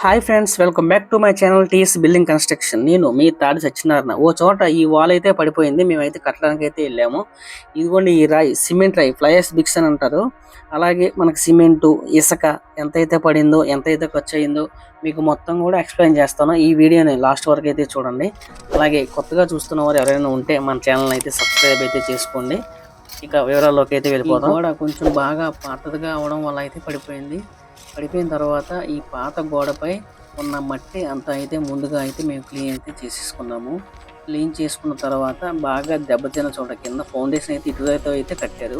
Hi friends, welcome back to my channel TS building construction. నేను మీ తాడి సత్యనారాయణ. ఓ చోట ఈ వాల్ అయితే పడిపోయింది. మేమైతే కట్టడానికి అయితే వెళ్ళాము. ఇదిగోండి ఈ రాయి, సిమెంట్ రాయి, ఫ్లైస్ బిక్స్ అని అంటారు. అలాగే మనకి సిమెంటు, ఇసుక ఎంతైతే పడిందో, ఎంతైతే ఖర్చు అయిందో మీకు మొత్తం కూడా ఎక్స్ప్లెయిన్ చేస్తాను. ఈ వీడియోని లాస్ట్ వరకు అయితే చూడండి. అలాగే కొత్తగా చూస్తున్న వారు ఎవరైనా ఉంటే మన ఛానల్ అయితే సబ్స్క్రైబ్ అయితే చేసుకోండి. ఇక వివరాల్లోకి అయితే వెళ్ళిపోతాం. కూడా కొంచెం బాగా పాతదిగా అవడం వల్ల అయితే పడిపోయింది. పడిపోయిన తర్వాత ఈ పాత గోడపై ఉన్న మట్టి అంతా అయితే ముందుగా అయితే మేము క్లీన్ అయితే చేసేసుకున్నాము. క్లీన్ చేసుకున్న తర్వాత బాగా దెబ్బతిన్న చోట కింద ఫౌండేషన్ అయితే ఇటువైపు అయితే కట్టారు.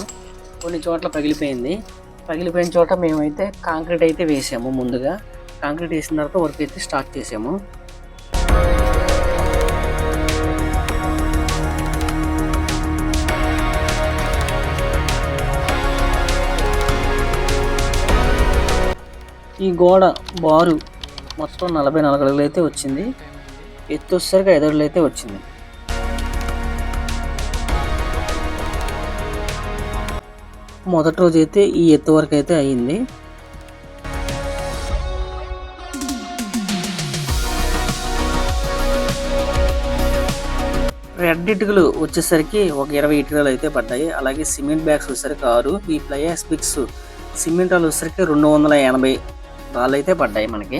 కొన్ని చోట్ల పగిలిపోయింది. పగిలిపోయిన చోట మేమైతే కాంక్రీట్ అయితే వేసాము. ముందుగా కాంక్రీట్ వేసిన తర్వాత వర్క్ అయితే స్టార్ట్ చేసాము. ఈ గోడ బారు మొత్తం 44 అడుగులు అయితే వచ్చింది. ఎత్తు వచ్చేసరికి 5 అడుగులు అయితే వచ్చింది. మొదటి రోజు అయితే ఈ ఎత్తు వరకు అయితే అయ్యింది. రెడ్ ఇటుకలు వచ్చేసరికి ఒక 20 ఇటుకలు అయితే పడ్డాయి. అలాగే సిమెంట్ బ్యాగ్స్ వచ్చేసరికి 6, ఈ ఫ్లైస్ బిక్స్ సిమెంట్ రాళ్ళు వచ్చేసరికి 280 రాళ్ళు అయితే పడ్డాయి. మనకి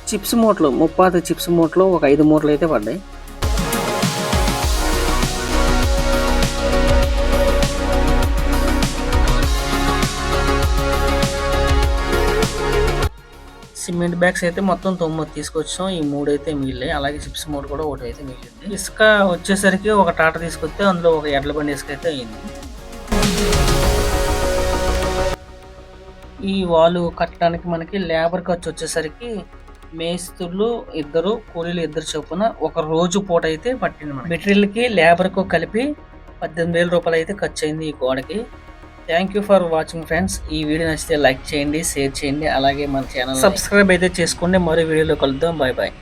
చిప్స్ మూటలు, 30 చిప్స్ మూటలు ఒక 5 మూటలు అయితే పడ్డాయి. సిమెంట్ బ్యాగ్స్ అయితే మొత్తం 9 తీసుకొచ్చాం. ఈ 3 అయితే మిగిలినాయి. అలాగే చిప్స్ మూట కూడా ఒకటి అయితే మిగిలింది. ఇసుక వచ్చేసరికి ఒక టాటా తీసుకొస్తే అందులో ఒక ఎడ్ల బండి ఇసుక అయితే అయింది. ఈ వాలు కట్టడానికి మనకి లేబర్ ఖర్చు వచ్చేసరికి మేస్త్రులు 2, కూలీలు 2 చొప్పున ఒక రోజు పూట అయితే పట్టింది. మెటీరియల్కి లేబర్కు కలిపి 18,000 రూపాయలు అయితే ఖర్చు అయింది ఈ గోడకి. Thank you for watching friends. ఈ వీడియో నచ్చితే లైక్ చేయండి, షేర్ చేయండి, అలాగే మన ఛానల్ సబ్స్క్రైబ్ అయితే చేసుకోండి. మరో వీడియోలో కలుద్దాం. Bye bye.